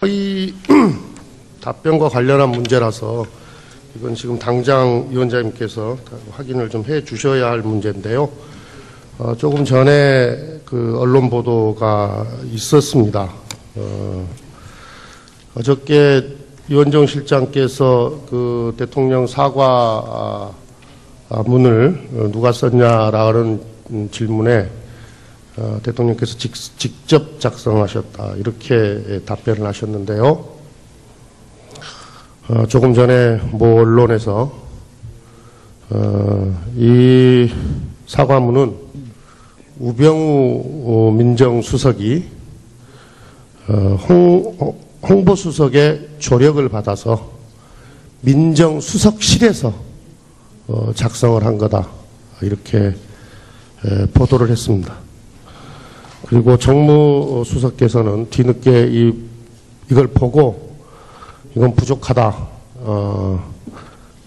이 답변과 관련한 문제라서 이건 지금 당장 위원장님께서 확인을 좀 해 주셔야 할 문제인데요. 조금 전에 그 언론 보도가 있었습니다. 어저께 유원정 실장께서 그 대통령 사과 문을 누가 썼냐라는 질문에 대통령께서 직접 작성하셨다 이렇게 답변을 하셨는데요. 조금 전에 모 언론에서 이 사과문은 우병우 민정수석이 홍보수석의 조력을 받아서 민정수석실에서 작성을 한 거다 이렇게 보도를 했습니다. 그리고 정무수석께서는 뒤늦게 이걸 보고 이건 부족하다,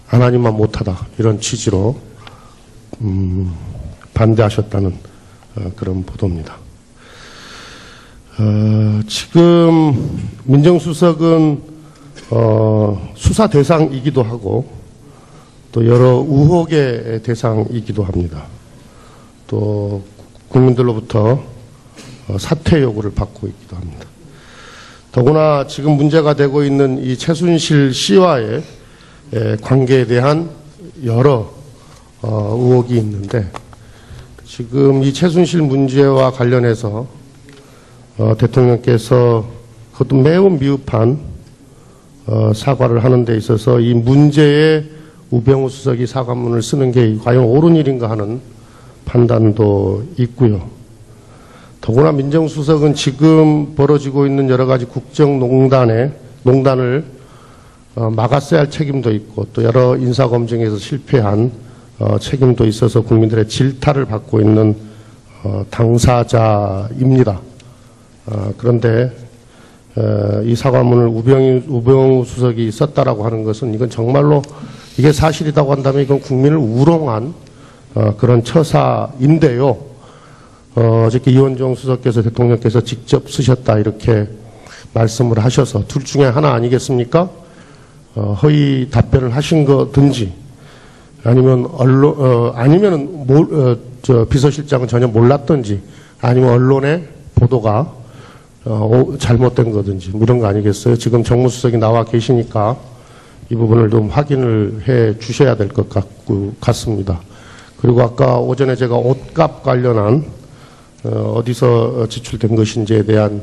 하나님만 못하다 이런 취지로 반대하셨다는 그런 보도입니다. 지금 민정수석은 수사 대상이기도 하고 또 여러 의혹의 대상이기도 합니다. 또 국민들로부터 사퇴 요구를 받고 있기도 합니다. 더구나 지금 문제가 되고 있는 이 최순실 씨와의 관계에 대한 여러 의혹이 있는데 지금 이 최순실 문제와 관련해서 대통령께서 그것도 매우 미흡한 사과를 하는 데 있어서 이 문제에 우병우 수석이 사과문을 쓰는 게 과연 옳은 일인가 하는 판단도 있고요. 더구나 민정수석은 지금 벌어지고 있는 여러 가지 국정농단을 막았어야 할 책임도 있고 또 여러 인사검증에서 실패한 책임도 있어서 국민들의 질타를 받고 있는 당사자입니다. 그런데 이 사과문을 우병우 수석이 썼다라고 하는 것은 이건 정말로 이게 사실이라고 한다면 이건 국민을 우롱한 그런 처사인데요. 어저께 이원정 수석께서 대통령께서 직접 쓰셨다 이렇게 말씀을 하셔서 둘 중에 하나 아니겠습니까? 허위 답변을 하신 거든지 아니면 비서실장은 전혀 몰랐던지 아니면 언론의 보도가 잘못된 거든지 이런 거 아니겠어요? 지금 정무수석이 나와 계시니까 이 부분을 좀 확인을 해 주셔야 될 것 같습니다. 그리고 아까 오전에 제가 옷값 관련한 어디서 지출된 것인지에 대한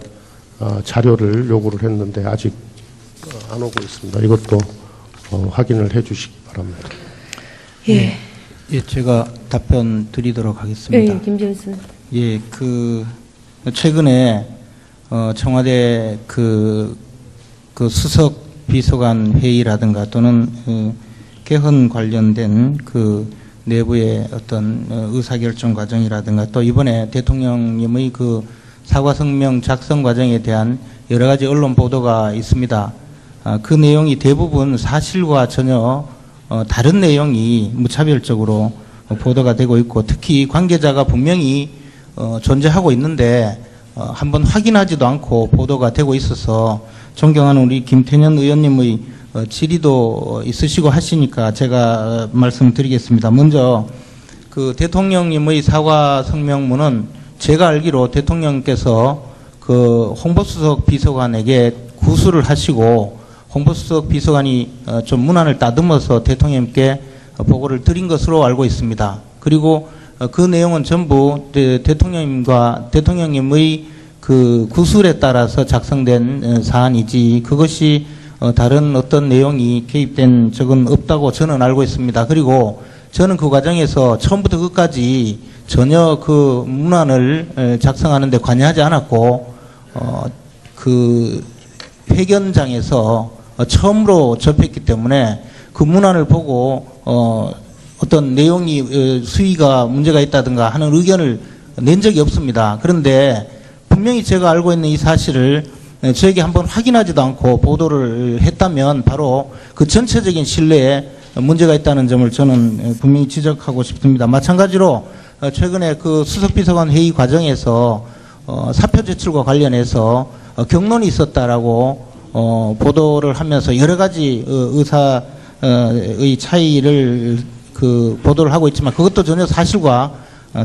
자료를 요구를 했는데 아직 안 오고 있습니다. 이것도 확인을 해 주시기 바랍니다. 예. 예, 제가 답변 드리도록 하겠습니다. 예, 김재수. 예, 최근에 청와대 그 수석 비서관 회의라든가 또는 개헌 관련된 내부의 어떤 의사결정 과정이라든가 또 이번에 대통령님의 사과 성명 작성 과정에 대한 여러 가지 언론 보도가 있습니다. 그 내용이 대부분 사실과 전혀 다른 내용이 무차별적으로 보도가 되고 있고 특히 관계자가 분명히 존재하고 있는데 한번 확인하지도 않고 보도가 되고 있어서 존경하는 우리 김태년 의원님의 질의도 있으시고 하시니까 제가 말씀드리겠습니다. 먼저 대통령님의 사과 성명문은 제가 알기로 대통령께서 홍보수석 비서관에게 구술을 하시고 홍보수석 비서관이 좀 문안을 다듬어서 대통령님께 보고를 드린 것으로 알고 있습니다. 그리고 그 내용은 전부 대통령님의 구술에 따라서 작성된 사안이지 그것이 다른 어떤 내용이 개입된 적은 없다고 저는 알고 있습니다. 그리고 저는 그 과정에서 처음부터 끝까지 전혀 그 문안을 작성하는 데 관여하지 않았고 회견장에서 처음으로 접했기 때문에 그 문안을 보고 어떤 내용이 수위가 문제가 있다든가 하는 의견을 낸 적이 없습니다. 그런데 분명히 제가 알고 있는 이 사실을 저에게 한번 확인하지도 않고 보도를 했다면 바로 그 전체적인 신뢰에 문제가 있다는 점을 저는 분명히 지적하고 싶습니다. 마찬가지로 최근에 수석비서관 회의 과정에서 사표 제출과 관련해서 경론이 있었다라고 보도를 하면서 여러 가지 의사의 차이를 보도를 하고 있지만 그것도 전혀 사실과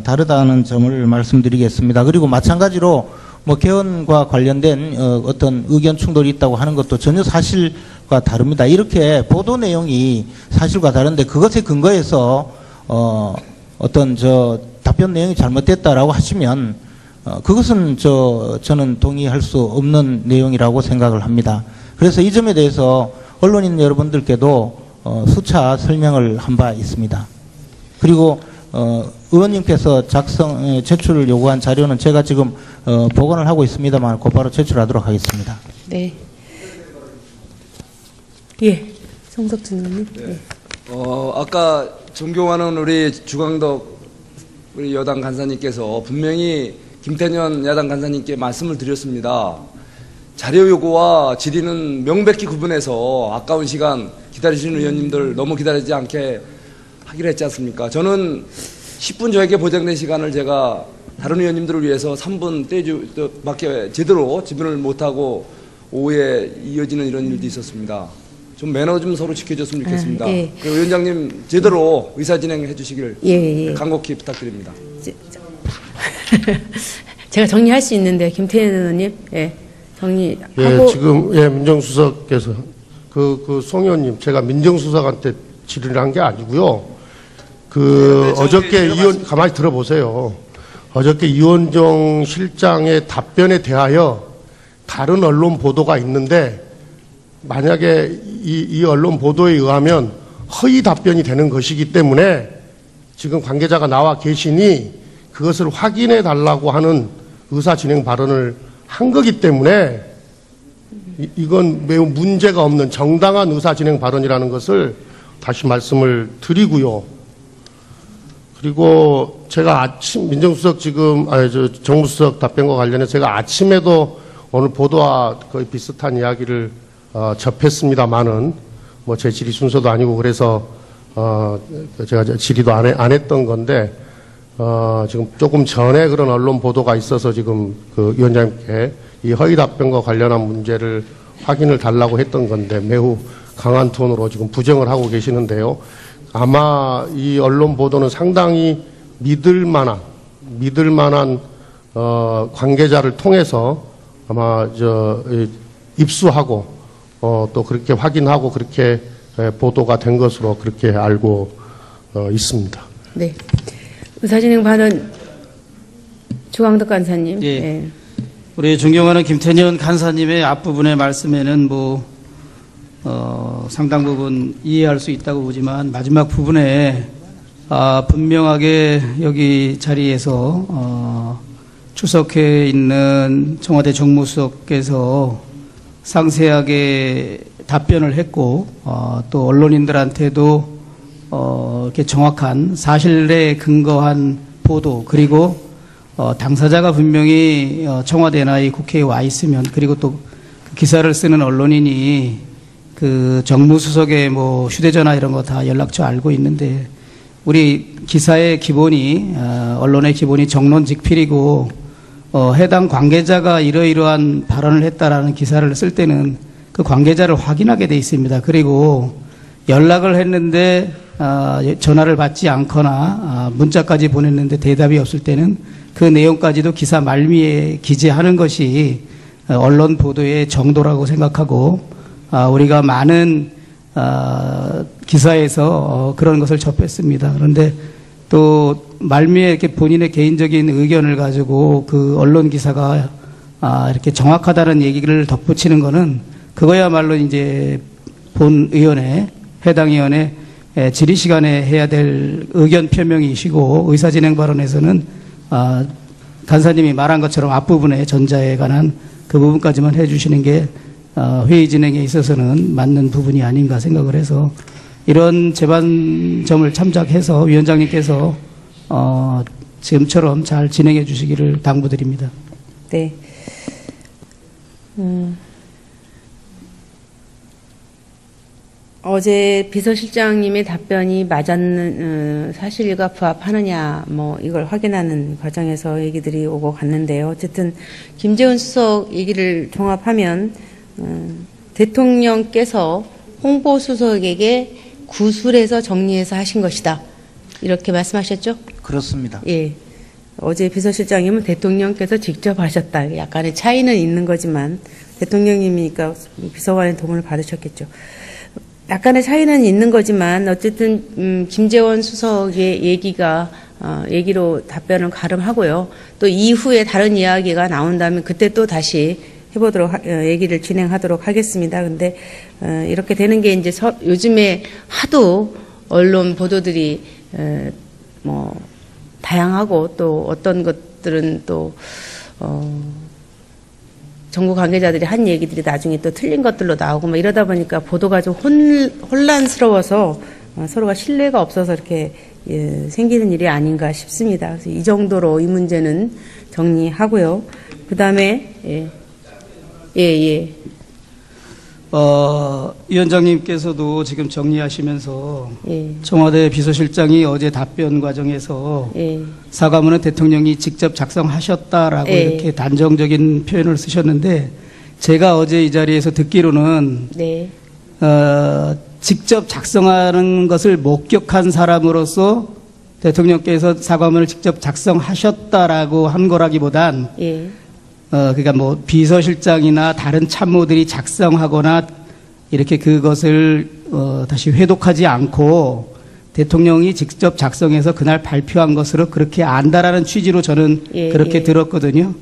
다르다는 점을 말씀드리겠습니다. 그리고 마찬가지로 개헌과 관련된 어떤 의견 충돌이 있다고 하는 것도 전혀 사실과 다릅니다. 이렇게 보도 내용이 사실과 다른데 그것에 근거해서 어떤 답변 내용이 잘못됐다라고 하시면 그것은 저는 동의할 수 없는 내용이라고 생각을 합니다. 그래서 이 점에 대해서 언론인 여러분들께도 수차 설명을 한 바 있습니다. 그리고 의원님께서 제출을 요구한 자료는 제가 지금 복원을 하고 있습니다만 곧바로 제출하도록 하겠습니다. 네. 예, 성석준 의원님. 네. 아까 존경하는 우리 주광덕 우리 여당 간사님께서 분명히 김태년 야당 간사님께 말씀을 드렸습니다. 자료 요구와 질의는 명백히 구분해서 아까운 시간 기다리시는 의원님들 너무 기다리지 않게 하기로 했지 않습니까? 저는 10분 저에게 보장된 시간을 제가 다른 의원님들을 위해서 3분 밖에 제대로 질문을 못하고 오후에 이어지는 이런 일도 있었습니다. 좀 매너 좀 서로 지켜줬으면 좋겠습니다. 예. 그리고 위원장님 제대로 의사 진행해 주시길 간곡히 부탁드립니다. 제가 정리할 수 있는데 김태현 의원님, 정리하고. 예, 지금 민정수석께서 송 의원님 제가 민정수석한테 질의를 한 게 아니고요. 어저께 가만히 들어보세요. 어저께 이원정 실장의 답변에 대하여 다른 언론 보도가 있는데 만약에 이 언론 보도에 의하면 허위 답변이 되는 것이기 때문에 지금 관계자가 나와 계시니 그것을 확인해 달라고 하는 의사 진행 발언을 한 거기 때문에 이건 매우 문제가 없는 정당한 의사 진행 발언이라는 것을 다시 말씀을 드리고요. 그리고 제가 민정수석 정무수석 답변과 관련해 제가 아침에도 오늘 보도와 거의 비슷한 이야기를 접했습니다만은 제 질의 순서도 아니고 그래서 제가 질의도 안 했던 건데 지금 조금 전에 그런 언론 보도가 있어서 지금 위원장님께 이 허위 답변과 관련한 문제를 확인을 달라고 했던 건데 매우 강한 톤으로 지금 부정을 하고 계시는데요. 아마 이 언론 보도는 상당히 믿을 만한 관계자를 통해서 아마 입수하고 또 그렇게 확인하고 그렇게 보도가 된 것으로 그렇게 알고 있습니다. 네. 의사진행 발언 주광덕 간사님. 예. 네. 우리 존경하는 김태년 간사님의 앞부분의 말씀에는 상당 부분 이해할 수 있다고 보지만 마지막 부분에 분명하게 여기 자리에서 출석해 있는 청와대 정무수석께서 상세하게 답변을 했고 또 언론인들한테도 이렇게 정확한 사실에 근거한 보도 그리고 당사자가 분명히 청와대나 이 국회에 와 있으면 그리고 또 기사를 쓰는 언론인이 정무수석의 휴대전화 이런 거 다 연락처 알고 있는데 우리 기사의 기본이 언론의 기본이 정론직필이고 해당 관계자가 이러이러한 발언을 했다라는 기사를 쓸 때는 그 관계자를 확인하게 돼 있습니다. 그리고 연락을 했는데 전화를 받지 않거나 문자까지 보냈는데 대답이 없을 때는 그 내용까지도 기사 말미에 기재하는 것이 언론 보도의 정도라고 생각하고 우리가 많은 기사에서 그런 것을 접했습니다. 그런데 또 말미에 이렇게 본인의 개인적인 의견을 가지고 그 언론 기사가 이렇게 정확하다는 얘기를 덧붙이는 거는 그거야말로 이제 본 의원의 해당 의원의 질의 시간에 해야 될 의견 표명이시고 의사진행 발언에서는 간사님이 말한 것처럼 앞부분에 전자에 관한 그 부분까지만 해주시는 게 회의 진행에 있어서는 맞는 부분이 아닌가 생각을 해서 이런 재반점을 참작해서 위원장님께서 지금처럼 잘 진행해 주시기를 당부드립니다. 네. 어제 비서실장님의 답변이 사실과 부합하느냐, 이걸 확인하는 과정에서 얘기들이 오고 갔는데요. 어쨌든, 김재원 수석 얘기를 종합하면, 대통령께서 홍보수석에게 구술해서 정리해서 하신 것이다. 이렇게 말씀하셨죠? 그렇습니다. 예. 어제 비서실장님은 대통령께서 직접 하셨다. 약간의 차이는 있는 거지만 대통령님이니까 비서관의 도움을 받으셨겠죠. 약간의 차이는 있는 거지만 어쨌든 김재원 수석의 얘기로 답변을 가름하고요. 또 이후에 다른 이야기가 나온다면 그때 또 다시 해보도록 얘기를 진행하도록 하겠습니다. 근데 이렇게 되는 게 이제 요즘에 하도 언론 보도들이 뭐 다양하고 또 어떤 것들은 또 정부 관계자들이 한 얘기들이 나중에 또 틀린 것들로 나오고 뭐 이러다 보니까 보도가 좀 혼란스러워서 서로가 신뢰가 없어서 이렇게 생기는 일이 아닌가 싶습니다. 그래서 이 정도로 이 문제는 정리하고요. 그 다음에 위원장님께서도 지금 정리하시면서 예. 청와대 비서실장이 어제 답변 과정에서 예. 사과문은 대통령이 직접 작성하셨다라고 예. 이렇게 단정적인 표현을 쓰셨는데 제가 어제 이 자리에서 듣기로는 네. 직접 작성하는 것을 목격한 사람으로서 대통령께서 사과문을 직접 작성하셨다라고 한 거라기보단 예. 그러니까 뭐 비서실장이나 다른 참모들이 작성하거나 이렇게 그것을 다시 회독하지 않고 대통령이 직접 작성해서 그날 발표한 것으로 그렇게 안다라는 취지로 저는 예, 그렇게 예. 들었거든요.